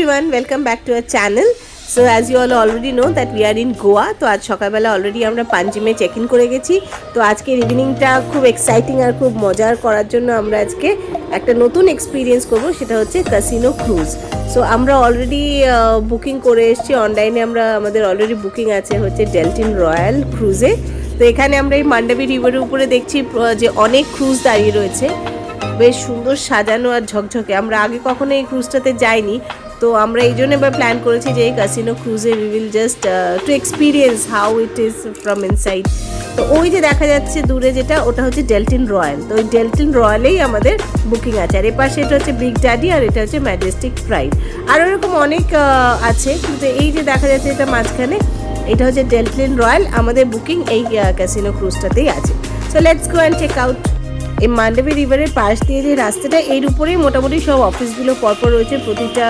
everyone, welcome back to our channel. So as you all already know that we are in Goa. তো আজ সকালবেলা already আমরা পাঞ্জিমে check in করে গেছি। তো আজকের ইভিনিংটা খুব এক্সাইটিং আর খুব মজার করার জন্য আমরা আজকে একটা নতুন এক্সপিরিয়েন্স করব, সেটা হচ্ছে ক্যাসিনো ক্রুজ। সো আমরা অলরেডি বুকিং করে এসেছি অনলাইনে, আমাদের অলরেডি বুকিং আছে হচ্ছে ডেলটিন রয়্যাল ক্রুজে। তো এখানে আমরা এই মান্ডাবি রিভারের উপরে দেখছি যে অনেক ক্রুজ দাঁড়িয়ে রয়েছে, বেশ সুন্দর সাজানো আর ঝকঝকে। আমরা আগে কখনো এই ক্রুজটাতে যাইনি, তো আমরা এই জন্য এবার প্ল্যান করেছি যে এই ক্যাসিনো ক্রুজে we will just to experience how it is from inside. তো ওই যে দেখা যাচ্ছে দূরে যেটা, ওটা হচ্ছে ডেলটিন রয়্যাল। তো ওই ডেলটিন রয়্যালেই আমাদের বুকিং আছে। আর এপাশে এটা হচ্ছে বিগ ড্যাডি আর এটা হচ্ছে ম্যাজেস্টিক প্রাইড। আর ওরকম অনেক আছে, কিন্তু এই যে দেখা যাচ্ছে এটা মাঝখানে, এটা হচ্ছে ডেলটিন রয়্যাল। আমাদের বুকিং এই ক্যাসিনো ক্রুজটাতেই আছে। So let's go and check out. এই মান্ডাবি রিভারের পাশ দিয়ে যে রাস্তাটা, এর উপরেই মোটামুটি সব অফিসগুলো পরপর রয়েছে প্রতিটা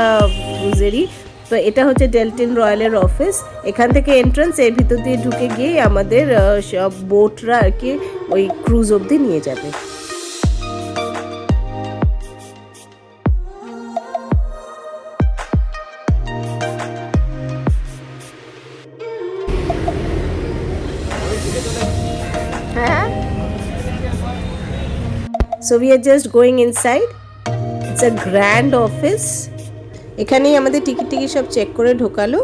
ক্রুজেরই। তো এটা হচ্ছে ডেলটিন রয়্যালের অফিস। এখান থেকে এন্ট্রান্স, এর ভিতর দিয়ে ঢুকে গিয়ে আমাদের সব বোটরা আর কি ওই ক্রুজ অবধি নিয়ে যাবে। হ্যাঁ, so we are just going inside. It's a grand office. এখানেই আমাদের টিকিট সব চেক করে ঢোকালো।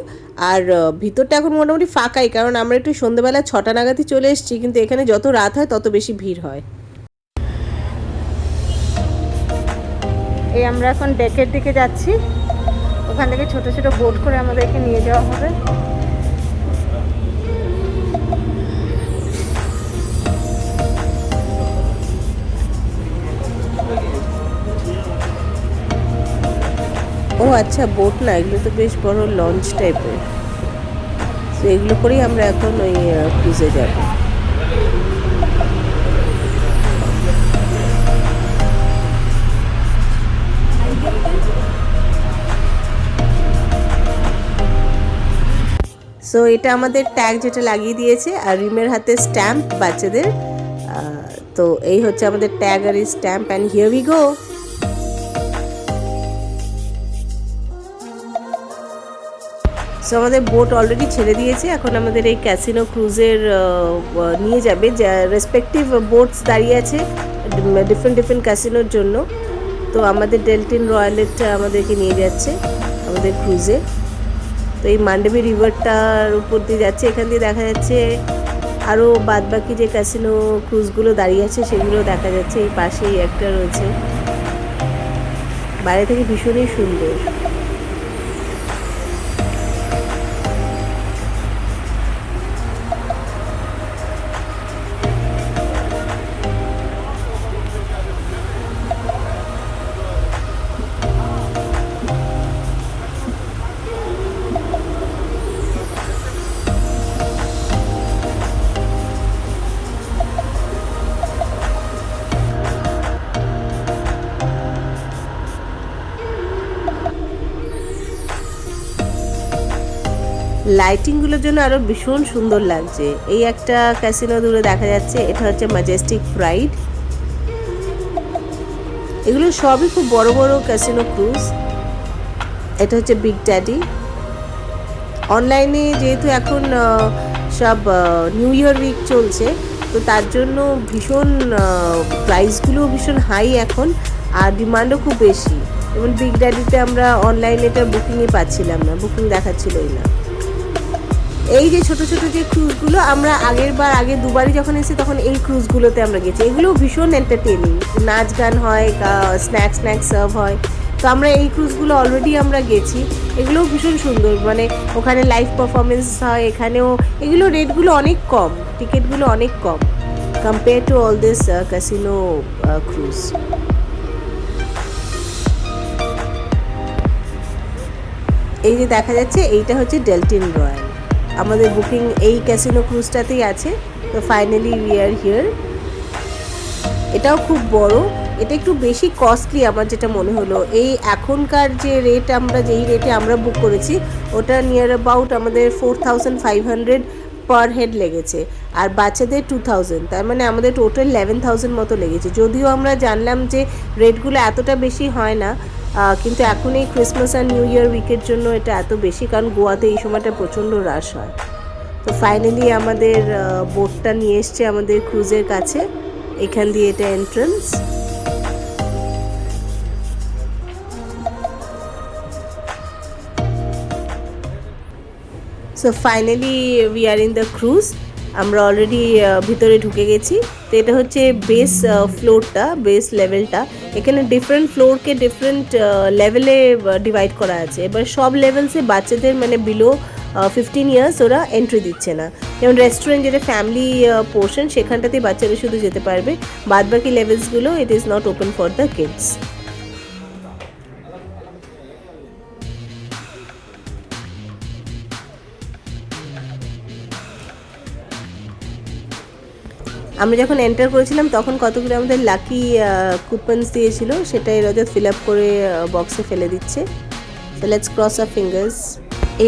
আর ভিতরটা এখন মোটামুটি ফাঁকাই, কারণ আমরা একটু সন্ধ্যেবেলা 6টা নাগাদই চলে এসেছি, কিন্তু এখানে যত রাত হয় তত বেশি ভিড় হয়। এই আমরা এখন ডেকের দিকে যাচ্ছি, ওখান থেকে ছোট ছোট বোট করে আমাদেরকে নিয়ে যাওয়া হবে। ও আচ্ছা, বোট না, এগুলো তো বেশ বড় লঞ্চ টাইপের। তো এগুলো করেই আমরা এখন ওই ক্রুজে যাব। সো এটা আমাদের ট্যাগ যেটা লাগিয়ে দিয়েছে, আর রিমের হাতে স্ট্যাম্প বাচ্চাদের। তো এই হচ্ছে আমাদের ট্যাগ আর এই stamp, and here we go. So আমাদের বোট অলরেডি ছেড়ে দিয়েছে, এখন আমাদের এই ক্যাসিনো ক্রুজের নিয়ে যাবে। যা রেসপেক্টিভ বোটস দাঁড়িয়ে আছে ডিফারেন্ট ক্যাসিনোর জন্য। তো আমাদের ডেলটিন রয়্যালেরটা আমাদেরকে নিয়ে যাচ্ছে আমাদের ক্রুজে। তো এই মান্ডাবি রিভারটার উপর দিয়ে যাচ্ছে, এখান দিয়ে দেখা যাচ্ছে আরও বাদবাকি যে ক্যাসিনো ক্রুজগুলো দাঁড়িয়ে আছে সেগুলো দেখা যাচ্ছে। এই পাশেই একটা রয়েছে, বাইরে থেকে ভীষণই সুন্দর। লাইটিংগুলোর জন্য আরও ভীষণ সুন্দর লাগছে। এই একটা ক্যাসিনো দূরে দেখা যাচ্ছে, এটা হচ্ছে ম্যাজেস্টিক প্রাইড। এগুলো সবই খুব বড় বড় ক্যাসিনো ক্রুজ। এটা হচ্ছে বিগ ড্যাডি। অনলাইনে যেহেতু এখন সব নিউ ইয়ার উইক চলছে, তো তার জন্য ভীষণ প্রাইসগুলো ভীষণ হাই এখন, আর ডিমান্ডও খুব বেশি। যেমন বিগ ড্যাডিতে আমরা অনলাইনে এটা বুকিংই পাচ্ছিলাম না, বুকিং দেখাচ্ছিলই না। এই যে ছোট ছোট যে ক্রুজগুলো, আমরা আগে দুবারই যখন এসেছি তখন এই ক্রুজগুলোতে আমরা গেছি। এগুলো ভীষণ এন্টারটেনিং, নাচ গান হয়, স্ন্যাক্স সার্ভ হয়। তো আমরা এই ক্রুজগুলো অলরেডি আমরা গেছি, এগুলোও ভীষণ সুন্দর। মানে ওখানে লাইভ পারফরমেন্স হয়, এখানেও এগুলো রেটগুলো অনেক কম, টিকিটগুলো অনেক কম compare to all this casino cruise. এই যে দেখা যাচ্ছে, এইটা হচ্ছে ডেলটিন রয়্যাল। আমাদের বুকিং এই ক্যাসিনো ক্রুজটাতেই আছে। তো ফাইনালি উই আর হিয়ার। এটাও খুব বড়, এটা একটু বেশি কস্টলি আমার যেটা মনে হলো। এই এখনকার যে রেট, যেই রেটে আমরা বুক করেছি, ওটা নিয়ার অ্যাবাউট আমাদের 4500 পার হেড লেগেছে, আর বাচ্চাদের 2000, তার মানে আমাদের টোটাল 11000 মতো লেগেছে। যদিও আমরা জানলাম যে রেটগুলো এতটা বেশি হয় না, কিন্তু এখন এই ক্রিসমাস আর নিউ ইয়ার উইকের জন্য এটা এত বেশি, কারণ গোয়াতে এই সময়টা প্রচণ্ড রাশ হয়। তো ফাইনালি আমাদের বোটটা নিয়ে এসছে আমাদের ক্রুজের কাছে, এখান দিয়ে এটা entrance. So finally we are in the cruise. আমরা অলরেডি ভিতরে ঢুকে গেছি। তো এটা হচ্ছে বেস ফ্লোরটা, বেস লেভেলটা। এখানে ডিফারেন্ট ফ্লোরকে ডিফারেন্ট লেভেলে ডিভাইড করা আছে। এবার সব লেভেলসে বাচ্চাদের মানে বিলো 15 ইয়ার্স ওরা এন্ট্রি দিচ্ছে না। যেমন রেস্টুরেন্ট যেটা ফ্যামিলি পোর্শন, সেখানটাতেই বাচ্চারা শুধু যেতে পারবে। বাদবাকি লেভেলসগুলো it is not open for the kids. আমরা যখন এন্টার করেছিলাম তখন কতগুলো আমাদের লাকি কুপনস দিয়েছিল, সেটাই রজত ফিল আপ করে বক্সে ফেলে দিচ্ছে। So let's cross our fingers.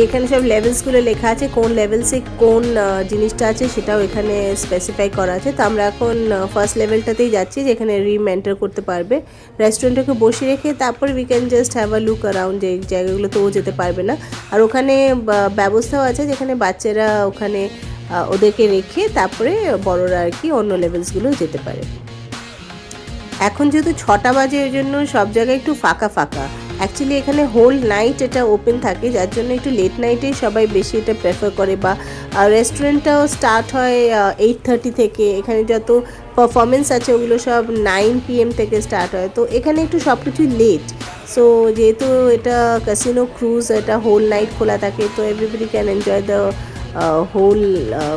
এখানে সব লেভেলসগুলো লেখা আছে, কোন লেভেলসে কোন জিনিসটা আছে সেটাও এখানে স্পেসিফাই করা আছে। তো আমরা এখন ফার্স্ট লেভেলটাতেই যাচ্ছি, যেখানে রিম এন্টার করতে পারবে। রেস্টুরেন্টটাকে বসে রেখে তারপর we can just have a look around, যে জায়গাগুলোতেও যেতে পারবে না। আর ওখানে ব্যবস্থাও আছে যেখানে বাচ্চারা ওখানে ওদেরকে রেখে তারপরে বড়রা আর কি অন্য লেভেলসগুলো যেতে পারে। এখন যেহেতু 6টা বাজে, ওই জন্য সব জায়গায় একটু ফাঁকা ফাঁকা। অ্যাকচুয়ালি এখানে হোল নাইট এটা ওপেন থাকে, যার জন্য একটু লেট নাইটেই সবাই বেশি এটা প্রেফার করে। বা রেস্টুরেন্টটাও স্টার্ট হয় 8:30 থেকে। এখানে যত পারফরমেন্স আছে ওগুলো সব 9 PM থেকে স্টার্ট হয়। তো এখানে একটু সব কিছুই লেট। সো যেহেতু এটা ক্যাসিনো ক্রুজ, এটা হোল নাইট খোলা থাকে, তো everybody can enjoy the whole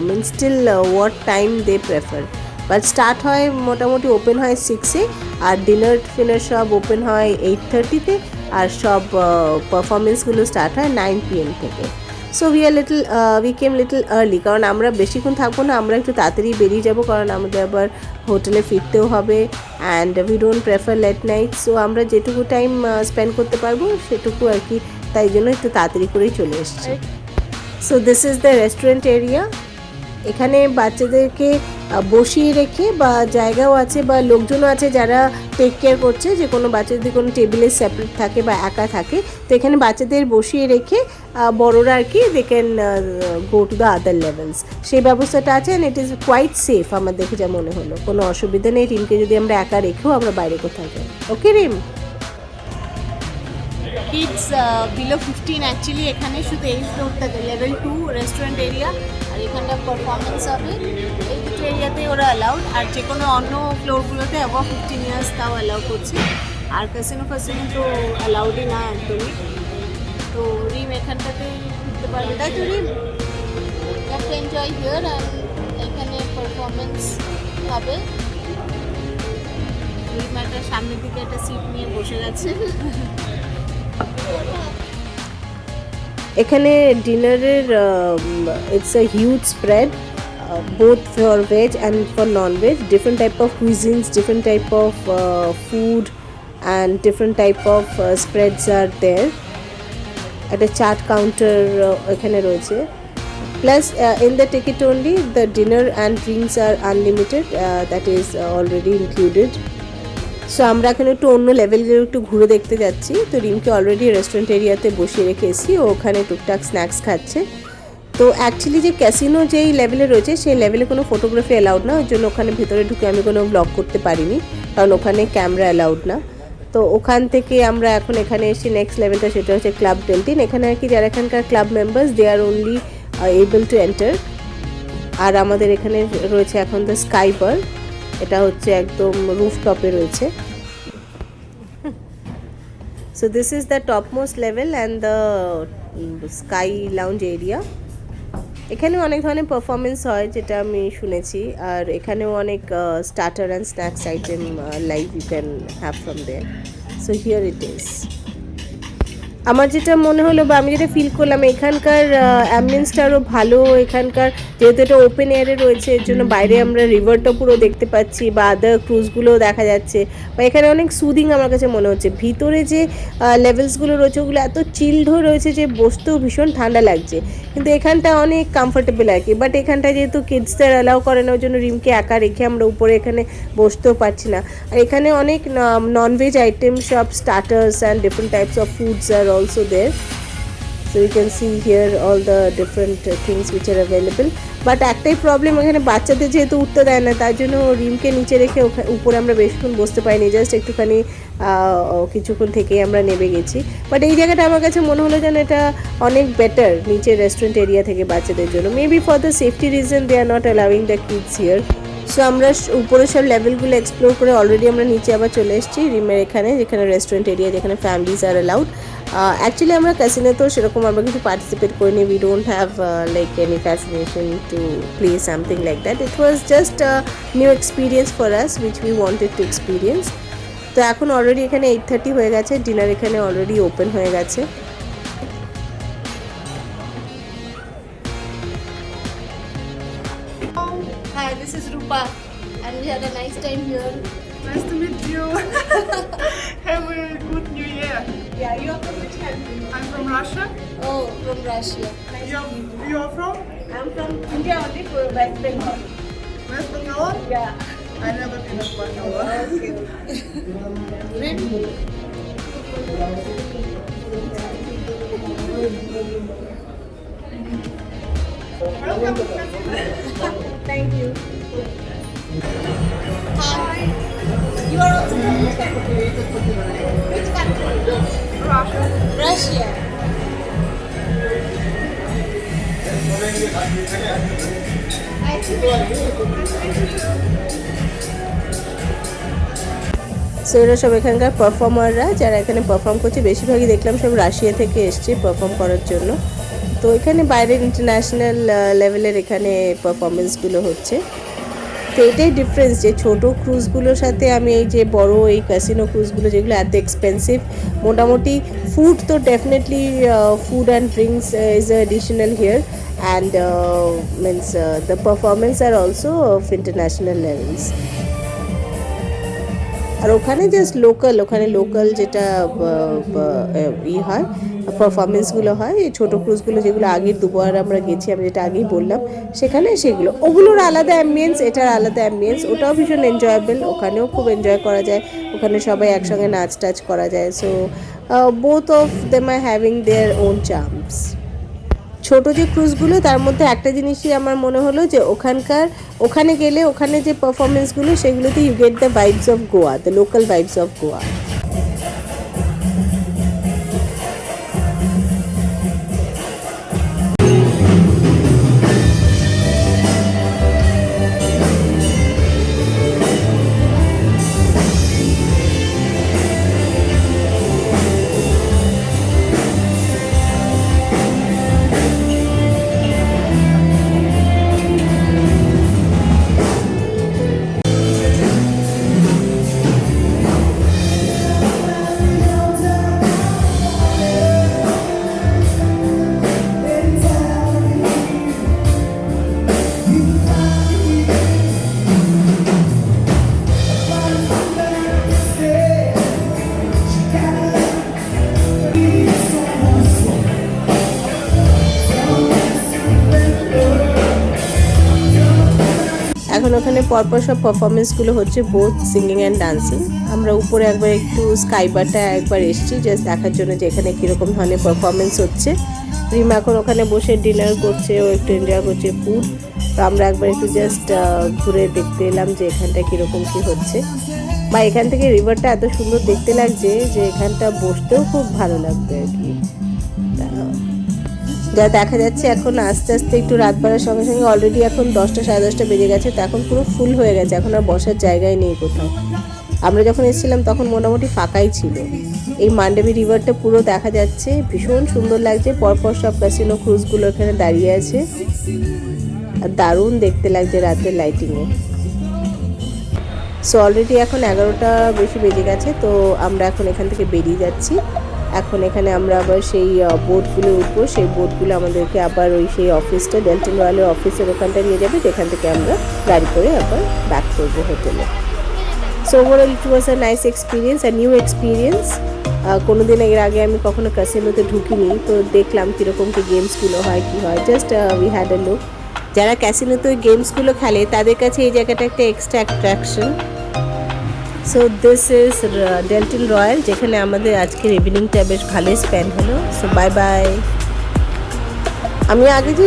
means still what time they prefer. But start হয় মোটামুটি ওপেন হয় 6-এ, আর ডিনার ফিনার সব ওপেন হয় 8:30-তে, আর সব পারফরমেন্সগুলো স্টার্ট হয় 9 PM থেকে। So we came little early, কারণ আমরা বেশিক্ষণ থাকবো না, আমরা একটু তাড়াতাড়ি বেরিয়ে যাবো, কারণ আমাদের আবার হোটেলে ফিরতেও হবে। And we don't prefer late night. So আমরা যেটুকু টাইম স্পেন্ড করতে পারবো সেটুকু আর কি, তাই জন্য একটু তাড়াতাড়ি করেই চলে এসেছি। So this is the restaurant area. এখানে বাচ্চাদেরকে বসিয়ে রেখে, বা জায়গাও আছে বা লোকজনও আছে যারা টেক কেয়ার করছে, যে কোনো বাচ্চা যদি কোনো টেবিলে সেপারেট থাকে বা একা থাকে, তো এখানে বাচ্চাদের বসিয়ে রেখে বড়রা আর কি they can go to the other levels, সেই ব্যবস্থাটা আছে। And it is quite safe, আমার দেখে যা মনে হলো। কোনো অসুবিধা নেই রিমকে যদি আমরা একা রেখেও আমরা বাইরে কোথাও যাই। ওকে রিম? কিডস বিলো 15 অ্যাকচুয়ালি এখানে শুধু এই ফ্লোরটাতে লেভেল 2 রেস্টুরেন্ট এরিয়া, আর এখানটা পারফরমেন্স হবে। এই দুটো এরিয়াতে ওরা অ্যালাউড, আর যে কোনো অন্য ফ্লোরগুলোতে অ্যাবভ 15 ইয়ার্স তাও অ্যালাউ করছে। আর ক্যাসিনো ফ্যাসিনো তো অ্যালাউডই না একদমই। তো রিম এখানটাতে ঘুরতে পারবে, তাই তো রিম? একটা এনজয় হিয়ার, অ্যান্ড এখানে পারফরমেন্স হবে। রিম একটা সামনের দিকে একটা সিট নিয়ে বসে গেছে। এখানে ডিনারের it's a huge spread, both for veg and for non-veg. Different type of cuisines, different type of food and different type of spreads are there. একটা চাট কাউন্টার এখানে রয়েছে। Plus in the ticket only the dinner and drinks are unlimited, that is already included. So আমরা এখানে একটু অন্য লেভেলগুলো একটু ঘুরে দেখতে যাচ্ছি। তো রিমকে অলরেডি রেস্টুরেন্ট এরিয়াতে বসিয়ে রেখে এসেছি, ও ওখানে টুকটাক স্ন্যাক্স খাচ্ছে। তো অ্যাকচুয়ালি যে ক্যাসিনো যেই লেভেলে রয়েছে সেই লেভেলে কোনো ফটোগ্রাফি অ্যালাউড না, ওই জন্য ওখানে ভেতরে ঢুকে আমি কোনো ব্লগ করতে পারিনি, কারণ ওখানে ক্যামেরা অ্যালাউড না। তো ওখান থেকে আমরা এখন এখানে এসে নেক্সট লেভেলটা, সেটা হচ্ছে ক্লাব ডেলটিন। এখানে আর কি যারা এখানকার club members, they are only able to enter. আর আমাদের এখানে রয়েছে এখন দ্য স্কাই বার, এটা হচ্ছে একদম রুফটপে রয়েছে। So this is the topmost level and the sky lounge area. এখানেও অনেক ধরনের পারফরমেন্স হয় যেটা আমি শুনেছি, আর এখানেও অনেক starter and snacks item like you can have from there. So here it is. আমার যেটা মনে হলো বা আমি যেটা ফিল করলাম এখানকার অ্যাম্বিয়েন্সটা আরও ভালো। এখানকার যেহেতু এটা ওপেন এয়ারে রয়েছে এর জন্য বাইরে আমরা রিভারটা পুরো দেখতে পাচ্ছি বা আদার ক্রুজগুলোও দেখা যাচ্ছে, বা এখানে অনেক সুদিং আমার কাছে মনে হচ্ছে। ভিতরে যে লেভেলসগুলো রয়েছে ওগুলো এত চিল্ড হয়ে রয়েছে যে বসতেও ভীষণ ঠান্ডা লাগছে, কিন্তু এখানটা অনেক কমফোর্টেবল আর কি। বাট এখানটা যেহেতু কিডসদের অ্যালাউ করে না ওই জন্য রিমকে একা রেখে আমরা উপরে এখানে বসতেও পারছি না। আর এখানে অনেক ননভেজ আইটেম সব starters and different types of foods আর also there, so you can see here all the different things which are available. But একটাই প্রবলেম, এখানে বাচ্চাদের যেহেতু উঠতে দেয় না তার জন্য রিমকে নিচে রেখে উপরে আমরা বেশিক্ষণ বসতে পারিনি, জাস্ট একটুখানি কিছুক্ষণ থেকেই আমরা নেমে গেছি। বাট এই জায়গাটা আমার কাছে মনে হলো যেন এটা অনেক বেটার নিচে রেস্টুরেন্ট এরিয়া থেকে বাচ্চাদের জন্য। Maybe for the safety reason they are not allowing the kids here. So আমরা উপরে সব লেভেলগুলো এক্সপ্লোর করে অলরেডি আমরা নিচে আবার চলে এসেছি রিমের এখানে, যেখানে রেস্টুরেন্ট এরিয়া, যেখানে ফ্যামিলিজ আর অ্যালাউড। অ্যাকচুয়ালি আমরা ক্যাসিনোতেও সেরকম আমরা কিছু পার্টিসিপেট করিনি। We don't have like any fascination to play something like that. It was just new experience for us which we wanted to experience. তো এখন অলরেডি এখানে 8:30 হয়ে গেছে, ডিনার এখানে অলরেডি ওপেন হয়ে গেছে। Hi, this is Rupa, and we had a nice time here. Nice to meet you. Have a good New Year. Yeah, you are from which country? I'm from Russia. Oh, from Russia. You are from I'm from India, only for West Bengal. West Bengal? Yeah. I never been to Bengal. Okay. Great. Welcome to Canada. Thank you. Hi. You are also from which country? Which country? Russia. Russia. So এরা সব এখানকার পারফর্মাররা যারা এখানে perform করছে, বেশিরভাগই দেখলাম সব Russia থেকে এসছে পারফর্ম করার জন্য। তো এখানে বাইরের ইন্টারন্যাশনাল লেভেলের এখানে পারফরমেন্সগুলো হচ্ছে। তো এটাই ডিফারেন্স যে ছোটো ক্রুজগুলোর সাথে আমি এই যে বড় এই ক্যাসিনো ক্রুজগুলো যেগুলো এত এক্সপেন্সিভ, মোটামুটি ফুড তো definitely food and drinks is additional here, and means the performance are also of international levels. আর ওখানে জাস্ট ওখানে লোকাল যেটা হয় পারফরমেন্সগুলো হয়, এই ছোটো ক্রুজগুলো যেগুলো আগের দুবার আমরা গেছি, আমি যেটা আগেই বললাম সেখানে, সেগুলো ওগুলোর আলাদা অ্যাম্বিয়েন্স, এটার আলাদা অ্যাম্বিয়েন্স। ওটাও ভীষণ এনজয়েবল, ওখানেও খুব এনজয় করা যায়, ওখানে সবাই একসঙ্গে নাচ টাচ করা যায়। So both of them are having their own charms. ছোটো যে ক্রুজগুলো তার মধ্যে একটা জিনিসই আমার মনে হলো যে ওখানে গেলে ওখানে যে পারফরমেন্সগুলো সেগুলোতে you get the vibes of Goa, the local vibes of Goa. এখন ওখানে পরপর সব পারফরমেন্সগুলো হচ্ছে, বোথ সিঙ্গিং অ্যান্ড ডান্সিং। আমরা উপরে একবার একটু স্কাই বারটা একবার এসেছি জাস্ট দেখার জন্য যে এখানে কীরকম ধরনের পারফরমেন্স হচ্ছে। রিমা এখন ওখানে বসে ডিনার করছে, ও একটু এনজয় করছে ফুড। তো আমরা একবার একটু জাস্ট ঘুরে দেখতে এলাম যে এখানটা কীরকম কী হচ্ছে, বা এখান থেকে রিভারটা এত সুন্দর দেখতে লাগছে যে এখানটা বসতেও খুব ভালো লাগবে আর কি। যা দেখা যাচ্ছে এখন আস্তে আস্তে একটু রাত বাড়ার সঙ্গে সঙ্গে অলরেডি এখন 10টা সাড়ে 10টা বেজে গেছে, তো এখন পুরো ফুল হয়ে গেছে, এখন আর বসার জায়গায় নেই কোথাও। আমরা যখন এসেছিলাম তখন মোটামুটি ফাঁকাই ছিল। এই মান্ডাবি রিভারটা পুরো দেখা যাচ্ছে, ভীষণ সুন্দর লাগছে। পরপর সব ক্যাসিনো ক্রুজগুলো এখানে দাঁড়িয়ে আছে, আর দারুণ দেখতে লাগছে রাতের লাইটিংয়ে। সো অলরেডি এখন 11টা বেশি বেজে গেছে, তো আমরা এখন এখান থেকে বেরিয়ে যাচ্ছি। এখন এখানে আমরা আবার সেই বোটগুলো উঠবো, সেই বোটগুলো আমাদেরকে আবার ওই সেই অফিসটা ডেল্টন রয়্যালের অফিসের ওখানটা নিয়ে যাবে, যেখান থেকে আমরা গাড়ি করে আবার ব্যাক করবো হোটেলে। So overall it was a nice experience, a new experience. কোনোদিন এর আগে আমি কখনো ক্যাসিনোতে ঢুকিনি, তো দেখলাম কীরকম কি গেমসগুলো হয় কী হয়, just we had a look. যারা ক্যাসিনোতে ওই গেমসগুলো খেলে তাদের কাছে এই জায়গাটা একটা extra attraction. So this is Dalton royal, যেখানে আমাদের আজকের ইভিনিংটা বেশ ভালোই স্পেন্ড হলো। So bye bye. আমি আগে যে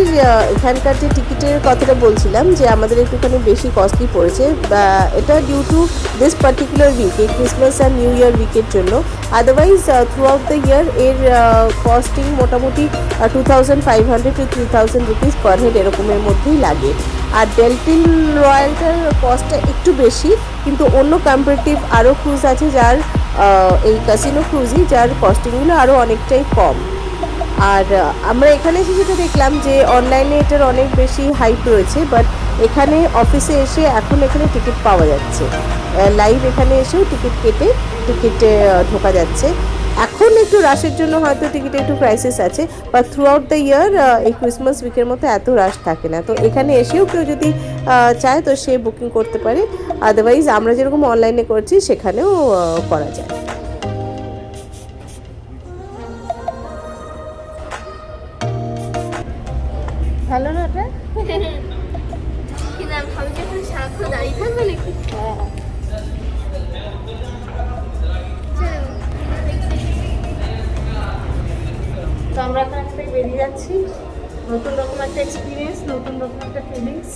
এখানকার যে টিকিটের কথাটা বলছিলাম যে আমাদের একটুখানি বেশি কস্টলি পড়েছে, এটা due to this particular week, এই ক্রিসমাস আর নিউ ইয়ার উইকের জন্য। Otherwise throughout the year এর কস্টিং মোটামুটি 2500 to 3000 রুপিস পার হেড এরকমের মধ্যেই লাগে। আর ডেল্টন রয়্যালটার কস্টটা একটু বেশি, কিন্তু অন্য কম্পারেটিভ আরও ক্রুজ আছে যার এই ক্যাসিনো ক্রুজই যার কস্টিংগুলো আরও অনেকটাই কম। আর আমরা এখানে এসে যেটা দেখলাম যে অনলাইনে এটার অনেক বেশি হাইপ রয়েছে, বাট এখানে অফিসে এসে এখন এখানে টিকিট পাওয়া যাচ্ছে, লাইভ এখানে এসেও টিকিট কেটে টিকিটে ঢোকা যাচ্ছে। এখন একটু রাশের জন্য হয়তো টিকিটে একটু ক্রাইসিস আছে, বাট থ্রু আউট দ্য ইয়ার এই ক্রিসমাস উইকের মতো এত রাশ থাকে না। তো এখানে এসেও কেউ যদি চায় তো সে বুকিং করতে পারে, আদারওয়াইজ আমরা যেরকম অনলাইনে করছি সেখানেও করা যায়। ভালো না এটা? কিন্তু আমি ভাবছি এখন সারাক্ষণ দাঁড়িয়ে থাকবে নাকি? তো আমরা এখন এখান থেকে বেরিয়ে যাচ্ছি, নতুন রকম একটা এক্সপিরিয়েন্স, নতুন রকম একটা ফিলিংস।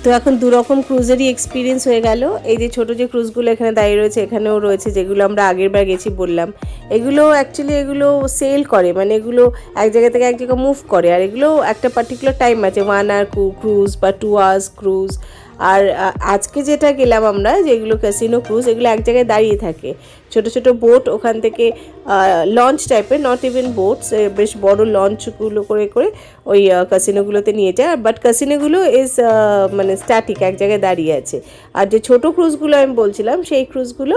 তো এখন দু রকম ক্রুজেরই এক্সপিরিয়েন্স হয়ে গেল। এই যে ছোটো যে ক্রুজগুলো এখানে দাঁড়িয়ে রয়েছে, এখানেও রয়েছে যেগুলো আমরা আগের বার গেছি বললাম, এগুলো অ্যাকচুয়ালি এগুলো সেল করে, মানে এগুলো এক জায়গা থেকে এক জায়গায় মুভ করে, আর এগুলো একটা পার্টিকুলার টাইম আছে, 1 hour ক্রুজ বা 2 hours ক্রুজ। আর আজকে যেটা গেলাম আমরা, যেগুলো ক্যাসিনো ক্রুজ, এগুলো এক জায়গায় দাঁড়িয়ে থাকে, ছোটো ছোটো বোট ওখান থেকে লঞ্চ টাইপের, নট ইভেন বোটস, বেশ বড় লঞ্চগুলো করে করে ওই ক্যাসিনোগুলোতে নিয়ে যায়। বাট ক্যাসিনোগুলো ইজ মানে স্ট্যাটিক, এক জায়গায় দাঁড়িয়ে আছে। আর যে ছোটো ক্রুজগুলো আমি বলছিলাম সেই ক্রুজগুলো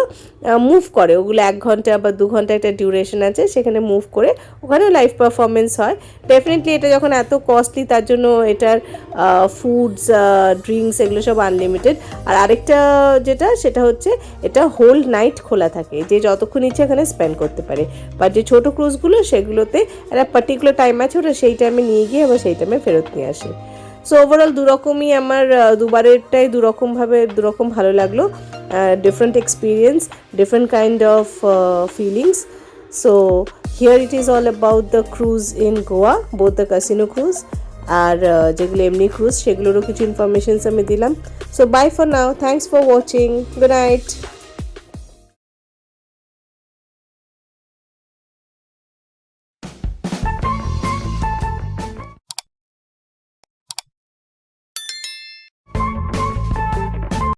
মুভ করে, ওগুলো 1 ঘন্টা বা 2 ঘন্টা একটা ডিউরেশন আছে, সেখানে মুভ করে ওখানেও লাইভ পারফরমেন্স হয়। ডেফিনেটলি এটা যখন এত কস্টলি তার জন্য এটার ফুডস ড্রিঙ্কস এগুলো সব আনলিমিটেড। আর আরেকটা যেটা সেটা হচ্ছে এটা হোল নাইট খোলা থাকে, যে যতক্ষণ ইচ্ছে এখানে স্পেন্ড করতে পারে। বাট যে ছোটো ক্রুজগুলো সেগুলোতে একটা পার্টিকুলার টাইম আছে, ওটা সেই টাইমে নিয়ে গিয়ে আবার সেই টাইমে ফেরত নিয়ে আসে। সো ওভারঅল দুরকমই আমার দুবারেরটাই দুরকম ভালো লাগলো, different experience, different kind of feelings. So here it is all about the cruise in Goa, both the casino cruise আর যেগুলো এমনি ক্রুজ সেগুলোরও কিছু ইনফরমেশনস আমি দিলাম। So bye for now, thanks for watching, good night.